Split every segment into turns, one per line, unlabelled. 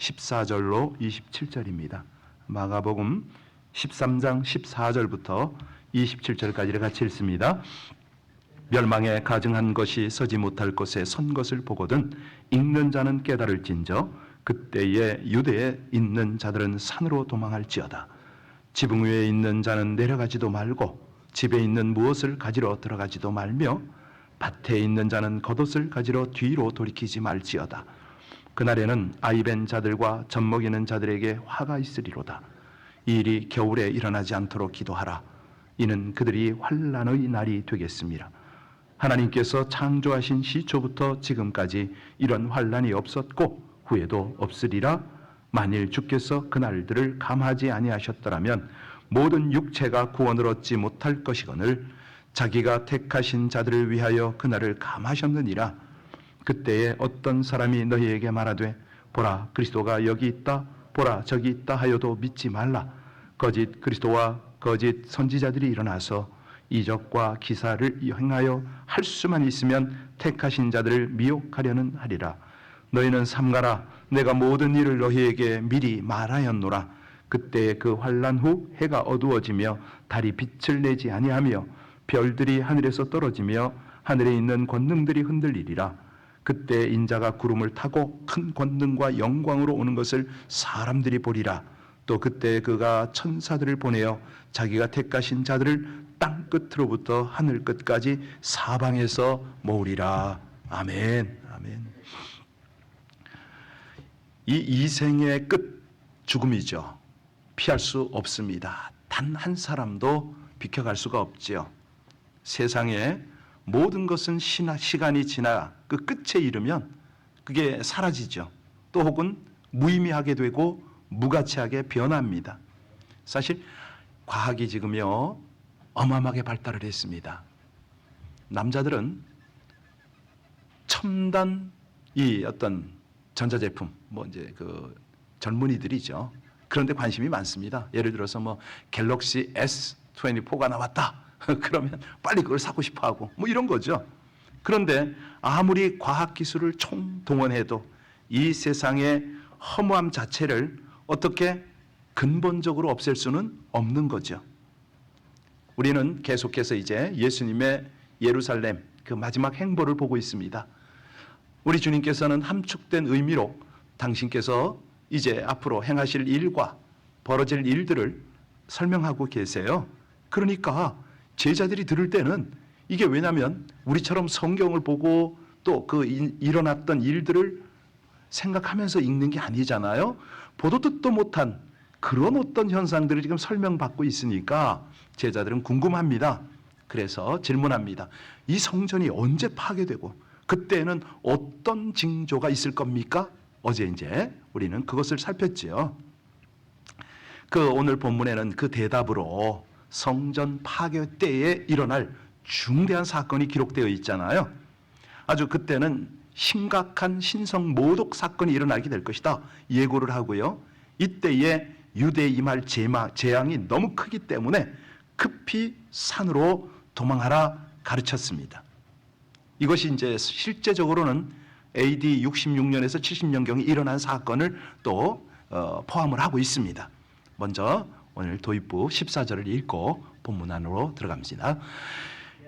14절로 27절입니다. 마가복음 13장 14절부터 27절까지를 같이 읽습니다. 멸망에 가증한 것이 서지 못할 곳에 선 것을 보거든 읽는 자는 깨달을진저 그때에 유대에 있는 자들은 산으로 도망할지어다. 지붕 위에 있는 자는 내려가지도 말고 집에 있는 무엇을 가지러 들어가지도 말며 밭에 있는 자는 겉옷을 가지러 뒤로 돌이키지 말지어다. 그날에는 아이벤 자들과 젖먹이는 자들에게 화가 있으리로다. 이 일이 겨울에 일어나지 않도록 기도하라. 이는 그들이 환난의 날이 되겠습니다. 하나님께서 창조하신 시초부터 지금까지 이런 환난이 없었고 후에도 없으리라. 만일 주께서 그날들을 감하지 아니하셨더라면 모든 육체가 구원을 얻지 못할 것이거늘 자기가 택하신 자들을 위하여 그날을 감하셨느니라. 그때에 어떤 사람이 너희에게 말하되 보라 그리스도가 여기 있다 보라 저기 있다 하여도 믿지 말라. 거짓 그리스도와 거짓 선지자들이 일어나서 이적과 기사를 행하여 할 수만 있으면 택하신 자들을 미혹하려는 하리라. 너희는 삼가라. 내가 모든 일을 너희에게 미리 말하였노라. 그때 그 환난 후 해가 어두워지며 달이 빛을 내지 아니하며 별들이 하늘에서 떨어지며 하늘에 있는 권능들이 흔들리리라. 그때 인자가 구름을 타고 큰 권능과 영광으로 오는 것을 사람들이 보리라. 또 그때 그가 천사들을 보내어 자기가 택하신 자들을 땅 끝으로부터 하늘 끝까지 사방에서 모으리라. 아멘. 아멘. 이 이생의 끝 죽음이죠. 피할 수 없습니다. 단 한 사람도 비켜갈 수가 없지요. 세상에 모든 것은 시간이 지나 그 끝에 이르면 그게 사라지죠. 또 혹은 무의미하게 되고 무가치하게 변합니다. 사실 과학이 지금요 어마어마하게 발달을 했습니다. 남자들은 첨단 이 어떤 전자제품 이제 그 젊은이들이죠. 그런데 관심이 많습니다. 예를 들어서 갤럭시 S24가 나왔다. 그러면 빨리 그걸 사고 싶어 하고 이런 거죠. 그런데 아무리 과학기술을 총동원해도 이 세상의 허무함 자체를 어떻게 근본적으로 없앨 수는 없는 거죠. 우리는 계속해서 이제 예수님의 예루살렘 그 마지막 행보를 보고 있습니다. 우리 주님께서는 함축된 의미로 당신께서 이제 앞으로 행하실 일과 벌어질 일들을 설명하고 계세요. 그러니까 제자들이 들을 때는 이게 왜냐하면 우리처럼 성경을 보고 또 그 일어났던 일들을 생각하면서 읽는 게 아니잖아요. 보도 듣도 못한 그런 어떤 현상들을 지금 설명받고 있으니까 제자들은 궁금합니다. 그래서 질문합니다. 이 성전이 언제 파괴되고 그때는 어떤 징조가 있을 겁니까? 어제 이제 우리는 그것을 살폈지요. 그 오늘 본문에는 그 대답으로 성전 파괴 때에 일어날 중대한 사건이 기록되어 있잖아요. 아주 그때는 심각한 신성 모독 사건이 일어나게 될 것이다 예고를 하고요. 이때에 유대에 임할 재앙이 너무 크기 때문에 급히 산으로 도망하라 가르쳤습니다. 이것이 이제 실제적으로는 AD 66년에서 70년경에 일어난 사건을 또 포함을 하고 있습니다. 먼저 오늘 도입부 14절을 읽고 본문 안으로 들어갑니다.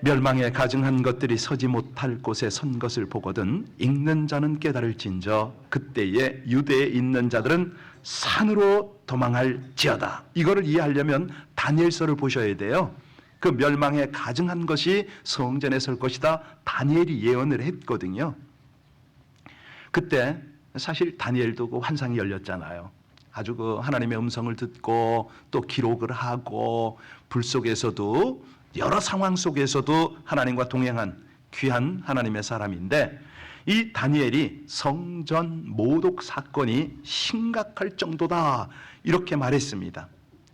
멸망에 가증한 것들이 서지 못할 곳에 선 것을 보거든 읽는 자는 깨달을진저 그때에 유대에 있는 자들은 산으로 도망할지어다. 이거를 이해하려면 다니엘서를 보셔야 돼요. 그 멸망에 가증한 것이 성전에 설 것이다. 다니엘이 예언을 했거든요. 그때 사실 다니엘도 그 환상이 열렸잖아요. 아주 그 하나님의 음성을 듣고 또 기록을 하고 불 속에서도 여러 상황 속에서도 하나님과 동행한 귀한 하나님의 사람인데 이 다니엘이 성전 모독 사건이 심각할 정도다 이렇게 말했습니다.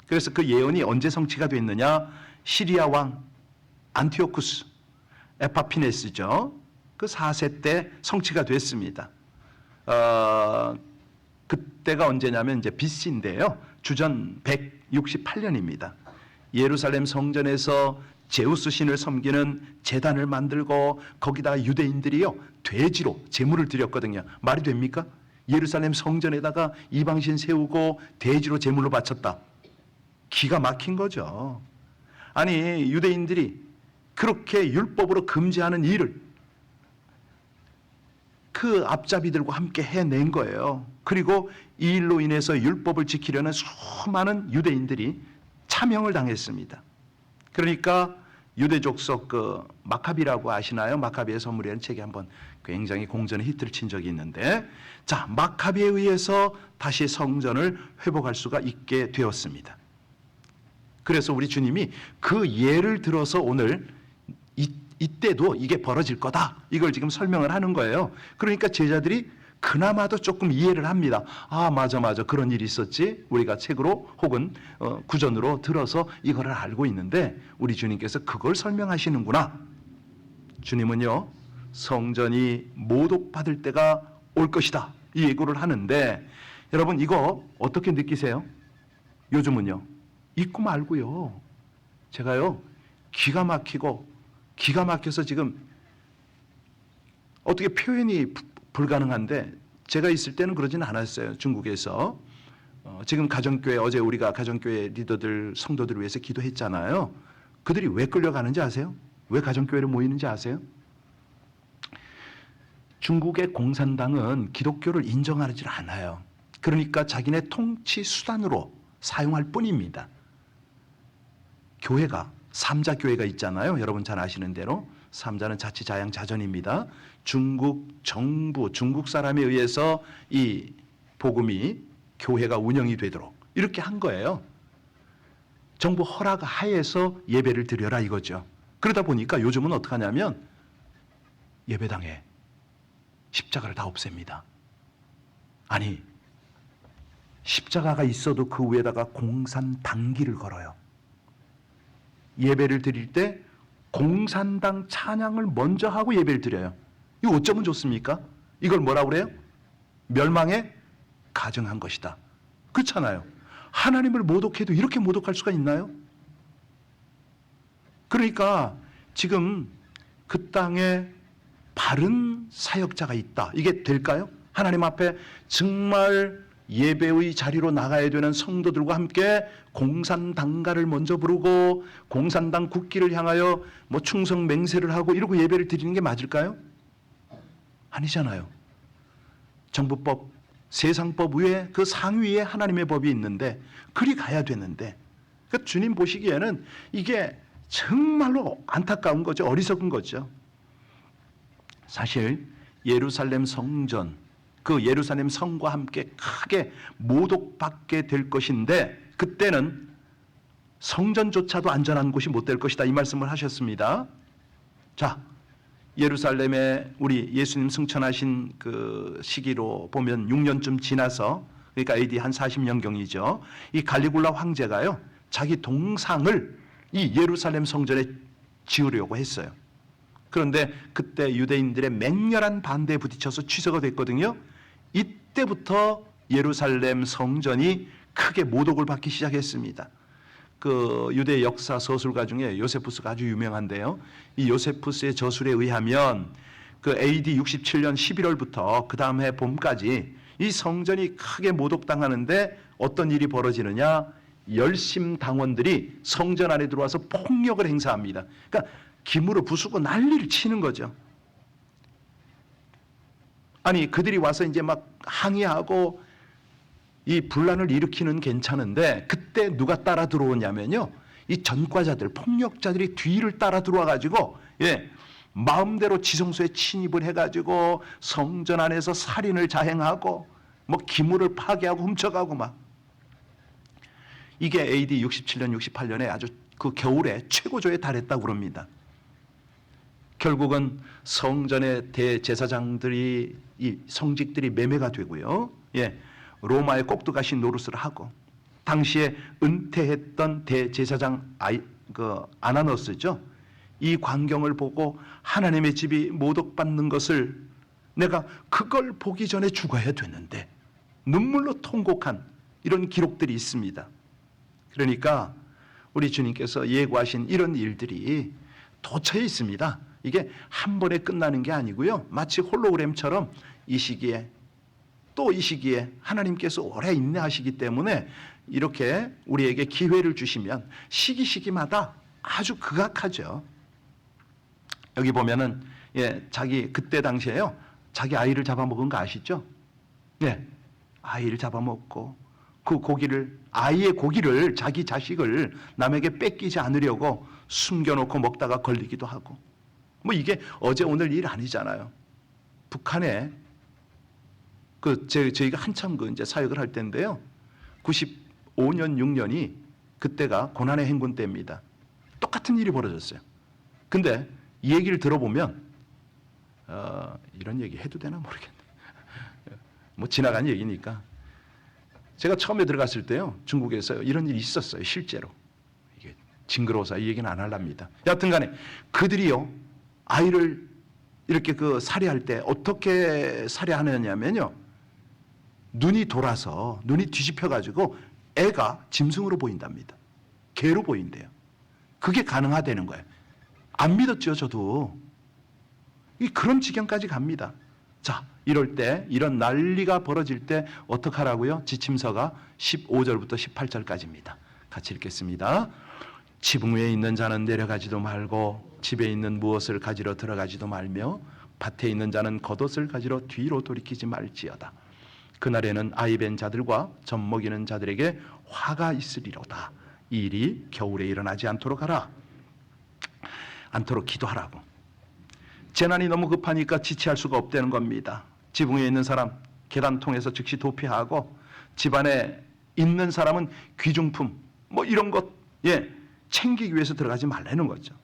그래서 그 예언이 언제 성취가 됐느냐? 시리아 왕 안티오쿠스 에파피네스죠. 그 4세 때 성취가 됐습니다. 그때가 언제냐면 이제 BC인데요. 주전 168년입니다. 예루살렘 성전에서 제우스 신을 섬기는 제단을 만들고 거기다가 유대인들이요 돼지로 제물을 드렸거든요. 말이 됩니까? 예루살렘 성전에다가 이방신 세우고 대지로 제물로 바쳤다. 기가 막힌 거죠. 아니 유대인들이 그렇게 율법으로 금지하는 일을 그 앞잡이들과 함께 해낸 거예요. 그리고 이 일로 인해서 율법을 지키려는 수많은 유대인들이 참형을 당했습니다. 그러니까 유대 족속 그 마카비라고 아시나요? 마카비의 선물이라는 책이 한번 굉장히 공전의 히트를 친 적이 있는데, 자 마카비에 의해서 다시 성전을 회복할 수가 있게 되었습니다. 그래서 우리 주님이 그 예를 들어서 오늘 이때도 이게 벌어질 거다, 이걸 지금 설명을 하는 거예요. 그러니까 제자들이 그나마도 조금 이해를 합니다. 아 맞아 그런 일이 있었지, 우리가 책으로 혹은 구전으로 들어서 이거를 알고 있는데 우리 주님께서 그걸 설명하시는구나. 주님은요 성전이 모독받을 때가 올 것이다, 이 예고를 하는데, 여러분 이거 어떻게 느끼세요? 요즘은요 잊고 말고요, 제가요 기가 막혀서 지금 어떻게 표현이 불가능한데, 제가 있을 때는 그러진 않았어요. 중국에서 지금 가정교회, 어제 우리가 가정교회 리더들 성도들을 위해서 기도했잖아요. 그들이 왜 끌려가는지 아세요? 왜 가정교회를 모이는지 아세요? 중국의 공산당은 기독교를 인정하지 않아요. 그러니까 자기네 통치 수단으로 사용할 뿐입니다. 교회가 삼자 교회가 있잖아요. 여러분 잘 아시는 대로 삼자는 자치자양자전입니다. 중국 정부, 중국 사람에 의해서 이 복음이 교회가 운영이 되도록 이렇게 한 거예요. 정부 허락 하에서 예배를 드려라 이거죠. 그러다 보니까 요즘은 어떻게 하냐면 예배당에 십자가를 다 없앱니다. 아니 십자가가 있어도 그 위에다가 공산당기를 걸어요. 예배를 드릴 때 공산당 찬양을 먼저 하고 예배를 드려요. 이거 어쩌면 좋습니까? 이걸 뭐라고 그래요? 멸망에 가증한 것이다. 그렇잖아요. 하나님을 모독해도 이렇게 모독할 수가 있나요? 그러니까 지금 그 땅에 바른 사역자가 있다, 이게 될까요? 하나님 앞에 정말 예배의 자리로 나가야 되는 성도들과 함께 공산당가를 먼저 부르고 공산당 국기를 향하여 뭐 충성 맹세를 하고 이러고 예배를 드리는 게 맞을까요? 아니잖아요. 정부법, 세상법 위에 그 상위에 하나님의 법이 있는데 그리 가야 되는데, 그러니까 주님 보시기에는 이게 정말로 안타까운 거죠. 어리석은 거죠. 사실 예루살렘 성전, 그 예루살렘 성과 함께 크게 모독받게 될 것인데, 그때는 성전조차도 안전한 곳이 못 될 것이다, 이 말씀을 하셨습니다. 자, 예루살렘에 우리 예수님 승천하신 그 시기로 보면 6년쯤 지나서, 그러니까 AD 한 40년경이죠. 이 갈리굴라 황제가요 자기 동상을 이 예루살렘 성전에 지으려고 했어요. 그런데 그때 유대인들의 맹렬한 반대에 부딪혀서 취소가 됐거든요. 이때부터 예루살렘 성전이 크게 모독을 받기 시작했습니다. 그 유대 역사 서술가 중에 요세푸스가 아주 유명한데요. 이 요세푸스의 저술에 의하면 그 AD 67년 11월부터 그 다음 해 봄까지 이 성전이 크게 모독당하는데 어떤 일이 벌어지느냐? 열심 당원들이 성전 안에 들어와서 폭력을 행사합니다. 그러니까 기물을 부수고 난리를 치는 거죠. 아니 그들이 와서 이제 막 항의하고 이 분란을 일으키는 괜찮은데, 그때 누가 따라 들어오냐면요, 이 전과자들, 폭력자들이 뒤를 따라 들어와 가지고 마음대로 지성소에 침입을 해가지고 성전 안에서 살인을 자행하고 뭐 기물을 파괴하고 훔쳐가고 막, 이게 AD 67년 68년에 아주 그 겨울에 최고조에 달했다고 그럽니다. 결국은 성전의 대제사장들이, 이 성직들이 매매가 되고요. 로마의 꼭두가시 노릇을 하고, 당시에 은퇴했던 대제사장 아나노스죠. 이 광경을 보고 하나님의 집이 모독받는 것을, 내가 그걸 보기 전에 죽어야 되는데, 눈물로 통곡한 이런 기록들이 있습니다. 그러니까 우리 주님께서 예고하신 이런 일들이 도처에 있습니다. 이게 한 번에 끝나는 게 아니고요, 마치 홀로그램처럼 이 시기에 또 이 시기에 하나님께서 오래 인내하시기 때문에 이렇게 우리에게 기회를 주시면 시기마다 아주 극악하죠. 여기 보면은 자기 그때 당시에요. 자기 아이를 잡아먹은 거 아시죠? 네, 아이를 잡아먹고 그 고기를 아이의 고기를 자기 자식을 남에게 뺏기지 않으려고 숨겨놓고 먹다가 걸리기도 하고 뭐 이게 어제 오늘 일 아니잖아요. 북한에 저희가 한참 이제 사역을 할 때인데요. 95년 6년이 그때가 고난의 행군 때입니다. 똑같은 일이 벌어졌어요. 근데 이 얘기를 들어보면 이런 얘기 해도 되나 모르겠네. 뭐 지나간 얘기니까. 제가 처음에 들어갔을 때요. 중국에서 이런 일이 있었어요. 실제로. 이게 징그러워서 이 얘기는 안 하랍니다. 여하튼 간에 그들이요. 아이를 이렇게 살해할 때 어떻게 살해하느냐면요. 눈이 돌아서 눈이 뒤집혀가지고 애가 짐승으로 보인답니다. 개로 보인대요. 그게 가능하다는 거예요. 안 믿었죠, 저도. 그런 지경까지 갑니다. 자, 이럴 때, 이런 난리가 벌어질 때 어떡하라고요? 지침서가 15절부터 18절까지입니다. 같이 읽겠습니다. 지붕 위에 있는 자는 내려가지도 말고 집에 있는 무엇을 가지러 들어가지도 말며 밭에 있는 자는 겉옷을 가지러 뒤로 돌이키지 말지어다. 그날에는 아이 벤 자들과 젖 먹이는 자들에게 화가 있으리로다. 이 일이 겨울에 일어나지 않도록 하라. 않도록 기도하라고. 재난이 너무 급하니까 지체할 수가 없다는 겁니다. 지붕에 있는 사람 계단 통해서 즉시 도피하고 집안에 있는 사람은 귀중품 뭐 이런 것 챙기기 위해서 들어가지 말라는 거죠.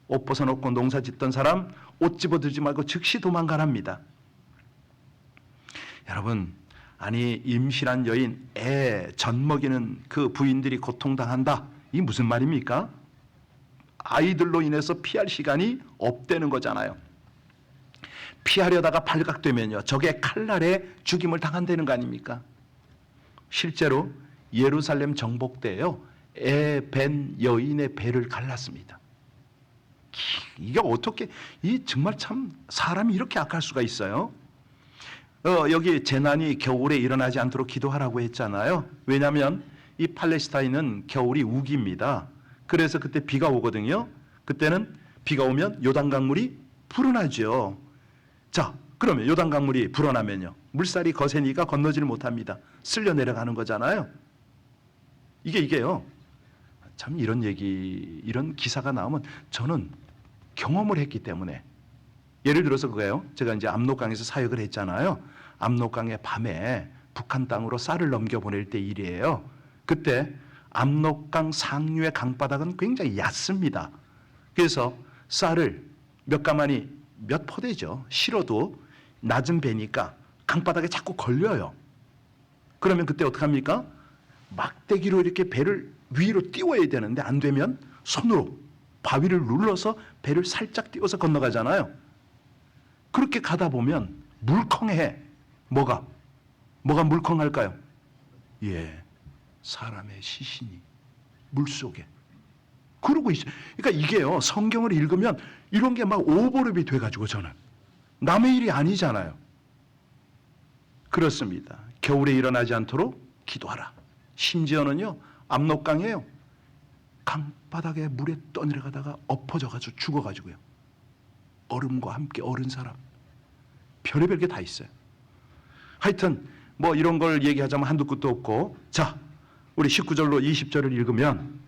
옷 벗어놓고 농사 짓던 사람 옷 집어들지 말고 즉시 도망가랍니다. 여러분, 아니 임신한 여인 애 젖 먹이는 그 부인들이 고통당한다. 이게 무슨 말입니까? 아이들로 인해서 피할 시간이 없다는 거잖아요. 피하려다가 발각되면요. 적의 칼날에 죽임을 당한다는 거 아닙니까? 실제로 예루살렘 정복 때요. 애 벤 여인의 배를 갈랐습니다. 이게 어떻게 정말 참 사람이 이렇게 악할 수가 있어요? 여기 재난이 겨울에 일어나지 않도록 기도하라고 했잖아요. 왜냐하면 이 팔레스타인은 겨울이 우기입니다. 그래서 그때 비가 오거든요. 그때는 비가 오면 요단강물이 불어나죠. 자, 그러면 요단강물이 불어나면요. 물살이 거세니까 건너지를 못합니다. 쓸려 내려가는 거잖아요. 이게요. 참 이런 얘기, 이런 기사가 나오면 저는 경험을 했기 때문에 예를 들어서 그거예요. 제가 이제 압록강에서 사역을 했잖아요. 압록강의 밤에 북한 땅으로 쌀을 넘겨보낼 때 일이에요. 그때 압록강 상류의 강바닥은 굉장히 얕습니다. 그래서 쌀을 몇 가마니 몇 포대죠. 실어도 낮은 배니까 강바닥에 자꾸 걸려요. 그러면 그때 어떡합니까? 막대기로 이렇게 배를 위로 띄워야 되는데 안 되면 손으로 바위를 눌러서 배를 살짝 띄워서 건너가잖아요. 그렇게 가다 보면 물컹해. 뭐가 물컹할까요? 사람의 시신이 물속에 그러고 있어요. 그러니까 이게요. 성경을 읽으면 이런 게 막 오버랩이 돼가지고 저는 남의 일이 아니잖아요. 그렇습니다. 겨울에 일어나지 않도록 기도하라. 심지어는요. 압록강이에요. 강바닥에 물에 떠내려가다가 엎어져가지고 죽어가지고요. 얼음과 함께 얼은 사람. 별의별 게 다 있어요. 하여튼 뭐 이런 걸 얘기하자면 한두 끝도 없고, 자, 우리 19절로 20절을 읽으면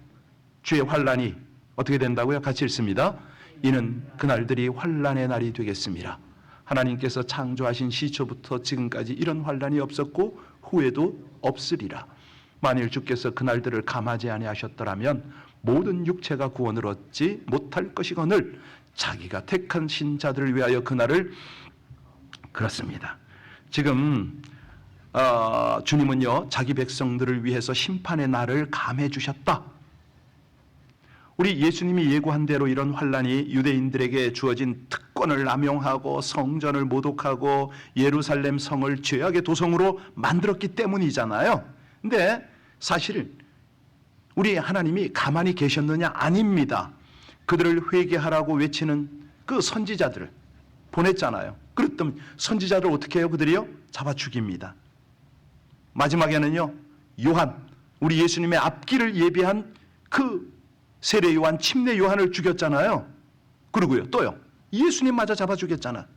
주의 환란이 어떻게 된다고요? 같이 읽습니다. 이는 그날들이 환란의 날이 되겠습니다. 하나님께서 창조하신 시초부터 지금까지 이런 환란이 없었고 후에도 없으리라. 만일 주께서 그날들을 감하지 아니하셨더라면 모든 육체가 구원을 얻지 못할 것이거늘 자기가 택한 신자들을 위하여 그날을 그렇습니다. 지금 주님은요 자기 백성들을 위해서 심판의 날을 감해 주셨다. 우리 예수님이 예고한 대로 이런 환란이 유대인들에게 주어진 특권을 남용하고 성전을 모독하고 예루살렘 성을 죄악의 도성으로 만들었기 때문이잖아요. 근데 사실 우리 하나님이 가만히 계셨느냐? 아닙니다. 그들을 회개하라고 외치는 그 선지자들을 보냈잖아요. 그리고 있던 선지자를 어떻게 해요? 그들이요? 잡아 죽입니다. 마지막에는요, 요한, 우리 예수님의 앞길을 예비한 그 세례 요한, 침례 요한을 죽였잖아요. 그리고요, 또요, 예수님마저 잡아 죽였잖아.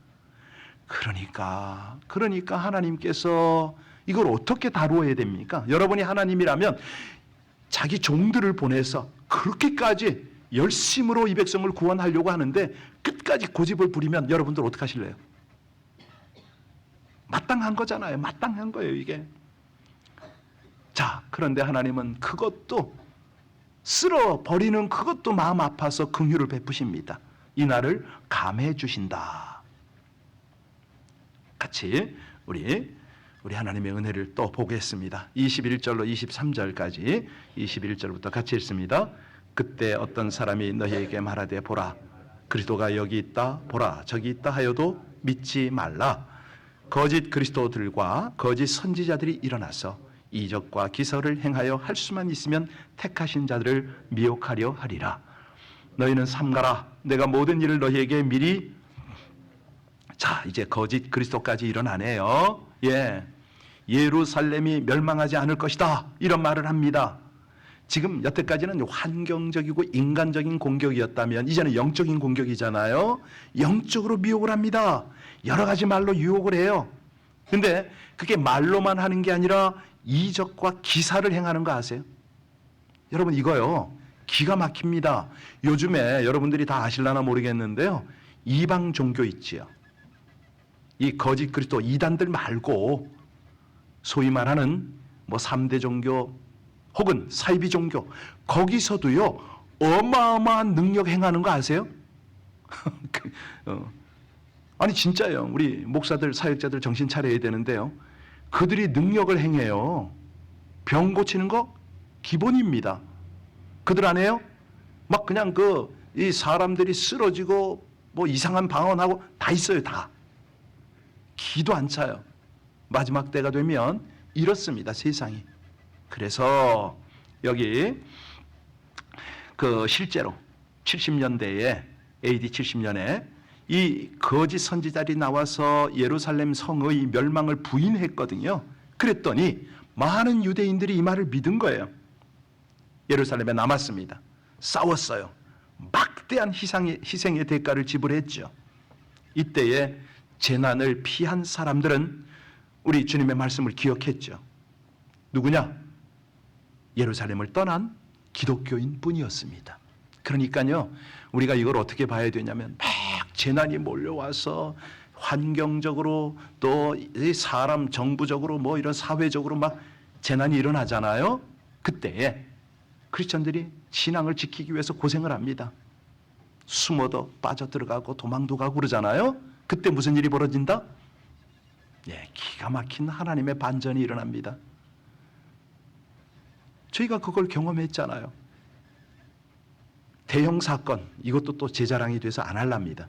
그러니까 하나님께서 이걸 어떻게 다루어야 됩니까? 여러분이 하나님이라면 자기 종들을 보내서 그렇게까지 열심으로 이 백성을 구원하려고 하는데 끝까지 고집을 부리면 여러분들 어떻게 하실래요? 마땅한 거잖아요. 마땅한 거예요, 이게. 자, 그런데 하나님은 그것도 쓸어버리는 그것도 마음 아파서 긍휼을 베푸십니다. 이 날을 감해 주신다. 같이 우리 하나님의 은혜를 또 보겠습니다. 21절로 23절까지 21절부터 같이 읽습니다. 그때 어떤 사람이 너희에게 말하되 보라 그리스도가 여기 있다 보라 저기 있다 하여도 믿지 말라. 거짓 그리스도들과 거짓 선지자들이 일어나서 이적과 기사를 행하여 할 수만 있으면 택하신 자들을 미혹하려 하리라. 너희는 삼가라. 내가 모든 일을 너희에게 미리. 자, 이제 거짓 그리스도까지 일어나네요. 예, 예루살렘이 멸망하지 않을 것이다, 이런 말을 합니다. 지금 여태까지는 환경적이고 인간적인 공격이었다면 이제는 영적인 공격이잖아요. 영적으로 미혹을 합니다. 여러 가지 말로 유혹을 해요. 근데 그게 말로만 하는 게 아니라 이적과 기사를 행하는 거 아세요? 여러분, 이거요, 기가 막힙니다. 요즘에 여러분들이 다 아실라나 모르겠는데요, 이방 종교 있지요. 이 거짓 그리스도 이단들 말고 소위 말하는 뭐 3대 종교 혹은 사이비 종교, 거기서도요 어마어마한 능력 행하는 거 아세요? 아니 진짜예요. 우리 목사들, 사역자들 정신 차려야 되는데요, 그들이 능력을 행해요. 병 고치는 거 기본입니다. 그들 안에요 막 그냥 이 사람들이 쓰러지고 뭐 이상한 방언하고 다 있어요. 다. 기도 안 차요. 마지막 때가 되면 이렇습니다, 세상이. 그래서 여기 실제로 70년대에 AD 70년에 이 거짓 선지자들이 나와서 예루살렘 성의 멸망을 부인했거든요. 그랬더니 많은 유대인들이 이 말을 믿은 거예요. 예루살렘에 남았습니다. 싸웠어요. 막대한 희생의 대가를 지불했죠. 이때에 재난을 피한 사람들은 우리 주님의 말씀을 기억했죠. 누구냐? 예루살렘을 떠난 기독교인 뿐이었습니다. 그러니까요, 우리가 이걸 어떻게 봐야 되냐면, 막 재난이 몰려와서 환경적으로 또 사람 정부적으로 뭐 이런 사회적으로 막 재난이 일어나잖아요. 그때에 크리스천들이 신앙을 지키기 위해서 고생을 합니다. 숨어도 빠져들어가고 도망도 가고 그러잖아요. 그때 무슨 일이 벌어진다? 예, 기가 막힌 하나님의 반전이 일어납니다. 저희가 그걸 경험했잖아요. 대형 사건, 이것도 또 제 자랑이 돼서 안 할랍니다.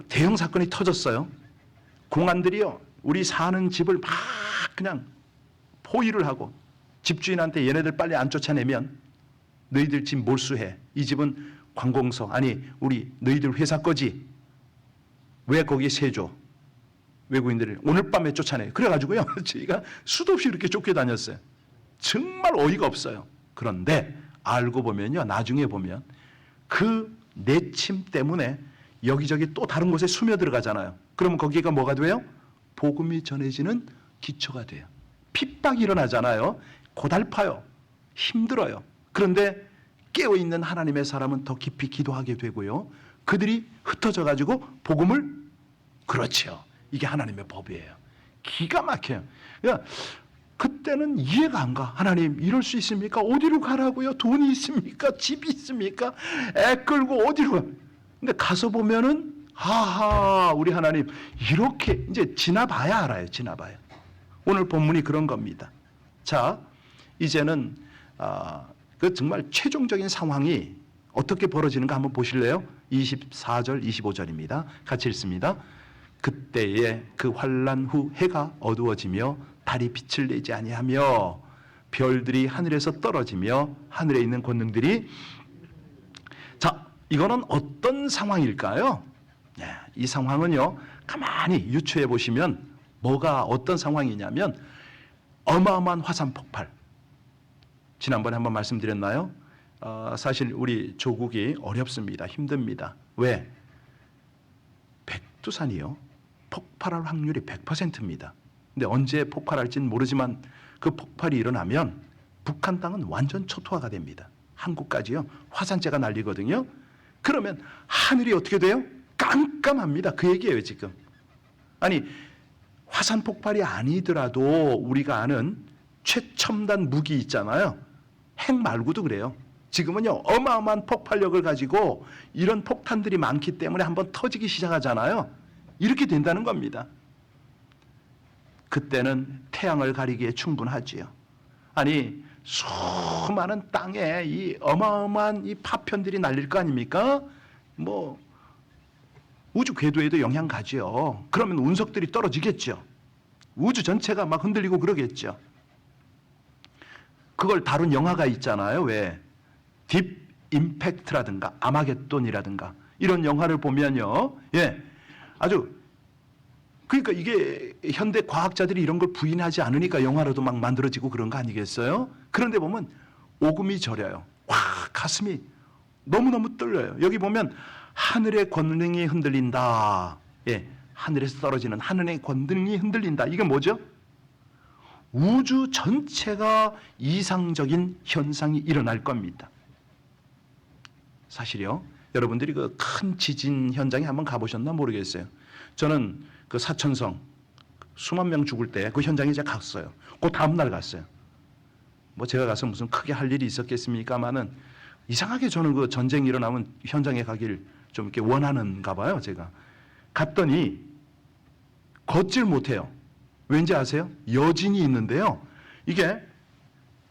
대형 사건이 터졌어요. 공안들이요, 우리 사는 집을 막 그냥 포위를 하고 집주인한테 얘네들 빨리 안 쫓아내면 너희들 집 몰수해. 이 집은 관공서, 아니 우리 너희들 회사 거지. 왜 거기에 세줘? 외국인들을 오늘 밤에 쫓아내. 그래가지고요, 저희가 수도 없이 이렇게 쫓겨다녔어요. 정말 어이가 없어요. 그런데 알고 보면요, 나중에 보면 그 내침 때문에 여기저기 또 다른 곳에 스며들어가잖아요. 그러면 거기가 뭐가 돼요? 복음이 전해지는 기초가 돼요. 핍박이 일어나잖아요. 고달파요. 힘들어요. 그런데 깨어있는 하나님의 사람은 더 깊이 기도하게 되고요, 그들이 흩어져 가지고 복음을, 그렇죠, 이게 하나님의 법이에요. 기가 막혀요. 그러니까 그때는 이해가 안 가. 하나님, 이럴 수 있습니까? 어디로 가라고요? 돈이 있습니까? 집이 있습니까? 애 끌고 어디로 가? 근데 가서 보면은, 하하, 우리 하나님 이렇게 이제 지나봐야 알아요. 지나봐야. 오늘 본문이 그런 겁니다. 자, 이제는 그 정말 최종적인 상황이 어떻게 벌어지는가 한번 보실래요? 24절, 25절입니다. 같이 읽습니다. 그때에 그 환난 후 해가 어두워지며 달이 빛을 내지 아니하며 별들이 하늘에서 떨어지며 하늘에 있는 권능들이. 자, 이거는 어떤 상황일까요? 이 상황은요, 가만히 유추해 보시면 뭐가 어떤 상황이냐면 어마어마한 화산 폭발. 지난번에 한번 말씀드렸나요? 사실 우리 조국이 어렵습니다. 힘듭니다. 왜? 백두산이요. 폭발할 확률이 100%입니다. 근데 언제 폭발할지는 모르지만 그 폭발이 일어나면 북한 땅은 완전 초토화가 됩니다. 한국까지요. 화산재가 날리거든요. 그러면 하늘이 어떻게 돼요? 깜깜합니다. 그 얘기예요, 지금. 아니, 화산 폭발이 아니더라도 우리가 아는 최첨단 무기 있잖아요. 핵 말고도 그래요. 지금은요, 어마어마한 폭발력을 가지고 이런 폭탄들이 많기 때문에 한번 터지기 시작하잖아요. 이렇게 된다는 겁니다. 그때는 태양을 가리기에 충분하지요. 아니, 수많은 땅에 이 어마어마한 이 파편들이 날릴 거 아닙니까? 뭐 우주 궤도에도 영향 가죠. 그러면 운석들이 떨어지겠죠. 우주 전체가 막 흔들리고 그러겠죠. 그걸 다룬 영화가 있잖아요. 왜? 딥 임팩트라든가 아마겟돈이라든가 이런 영화를 보면요. 예. 아주 그러니까 이게 현대 과학자들이 이런 걸 부인하지 않으니까 영화로도 막 만들어지고 그런 거 아니겠어요? 그런데 보면 오금이 저려요. 와, 가슴이 너무너무 떨려요. 여기 보면 하늘의 권능이 흔들린다. 예, 하늘에서 떨어지는 하늘의 권능이 흔들린다. 이게 뭐죠? 우주 전체가 이상적인 현상이 일어날 겁니다. 사실요. 여러분들이 그 큰 지진 현장에 한번 가보셨나 모르겠어요. 저는 그 사천성 수만 명 죽을 때 그 현장에 제가 갔어요. 그 다음 날 갔어요. 뭐 제가 가서 무슨 크게 할 일이 있었겠습니까마는 이상하게 저는 그 전쟁이 일어나면 현장에 가길 좀 이렇게 원하는가 봐요. 제가 갔더니 걷질 못해요. 왠지 아세요? 여진이 있는데요. 이게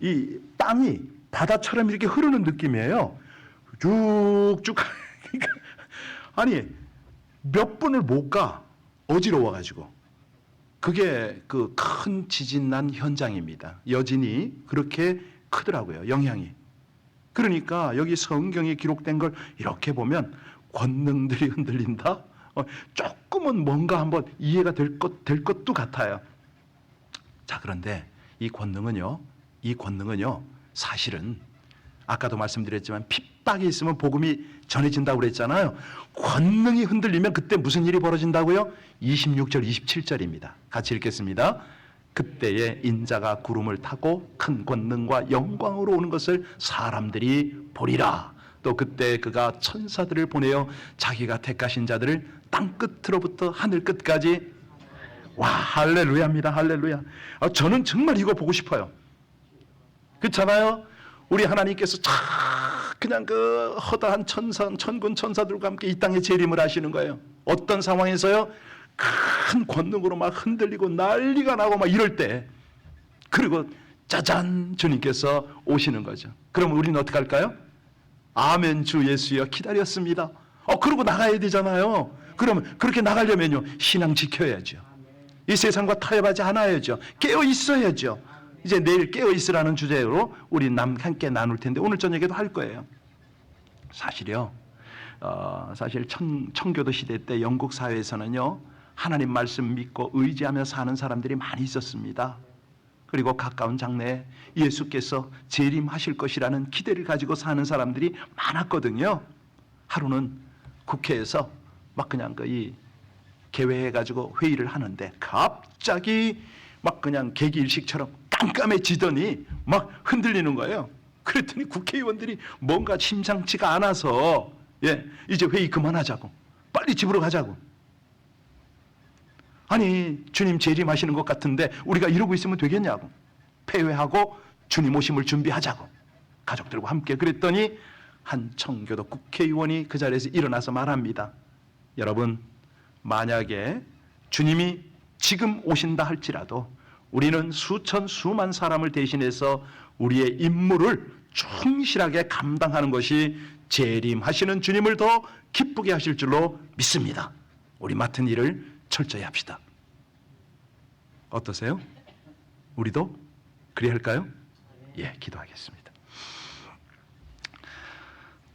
이 땅이 바다처럼 이렇게 흐르는 느낌이에요. 쭉쭉 아니 몇 분을 못 가. 어지러워가지고. 그게 그 큰 지진 난 현장입니다. 여진이 그렇게 크더라고요. 영향이. 그러니까 여기 성경에 기록된 걸 이렇게 보면 권능들이 흔들린다. 조금은 뭔가 한번 이해가 될 것도 같아요. 자, 그런데 이 권능은요. 사실은 아까도 말씀드렸지만 핍박이 있으면 복음이 전해진다고 그랬잖아요. 권능이 흔들리면 그때 무슨 일이 벌어진다고요? 26절, 27절입니다. 같이 읽겠습니다. 그때에 인자가 구름을 타고 큰 권능과 영광으로 오는 것을 사람들이 보리라. 또 그때 그가 천사들을 보내어 자기가 택하신 자들을 땅 끝으로부터 하늘 끝까지 와, 할렐루야입니다. 할렐루야. 저는 정말 이거 보고 싶어요. 그렇잖아요? 우리 하나님께서 그냥 그 허다한 천군 천사들과 함께 이 땅에 재림을 하시는 거예요. 어떤 상황에서요? 큰 권능으로 막 흔들리고 난리가 나고 막 이럴 때, 그리고 짜잔 주님께서 오시는 거죠. 그러면 우리는 어떻게 할까요? 아멘 주 예수여 기다렸습니다. 그러고 나가야 되잖아요. 그러면 그렇게 나가려면요 신앙 지켜야죠. 이 세상과 타협하지 않아야죠. 깨어 있어야죠. 이제 내일 깨어 있으라는 주제로 우리 함께 나눌 텐데 오늘 저녁에도 할 거예요. 사실요. 사실 청교도 시대 때 영국 사회에서는요 하나님 말씀 믿고 의지하며 사는 사람들이 많이 있었습니다. 그리고 가까운 장래에 예수께서 재림하실 것이라는 기대를 가지고 사는 사람들이 많았거든요. 하루는 국회에서 막 그냥 이 개회해가지고 회의를 하는데 갑자기 막 그냥 개기일식처럼 깜깜해지더니 막 흔들리는 거예요. 그랬더니 국회의원들이 뭔가 심상치가 않아서 이제 회의 그만하자고, 빨리 집으로 가자고. 아니 주님 재림하시는 것 같은데 우리가 이러고 있으면 되겠냐고, 폐회하고 주님 오심을 준비하자고 가족들과 함께 그랬더니 한 청교도 국회의원이 그 자리에서 일어나서 말합니다. 여러분, 만약에 주님이 지금 오신다 할지라도 우리는 수만 사람을 대신해서 우리의 임무를 충실하게 감당하는 것이 재림하시는 주님을 더 기쁘게 하실 줄로 믿습니다. 우리 맡은 일을 철저히 합시다. 어떠세요? 우리도 그리 할까요? 예, 기도하겠습니다.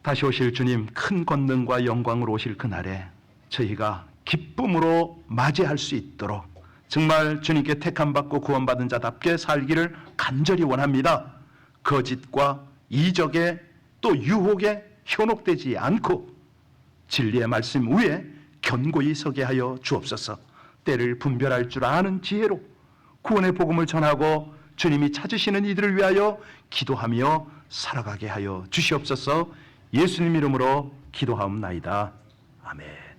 다시 오실 주님, 큰 권능과 영광으로 오실 그날에 저희가 기쁨으로 맞이할 수 있도록 정말 주님께 택함받고 구원받은 자답게 살기를 간절히 원합니다. 거짓과 이적에 또 유혹에 현혹되지 않고 진리의 말씀 위에 견고히 서게 하여 주옵소서. 때를 분별할 줄 아는 지혜로 구원의 복음을 전하고 주님이 찾으시는 이들을 위하여 기도하며 살아가게 하여 주시옵소서. 예수님 이름으로 기도하옵나이다. 아멘.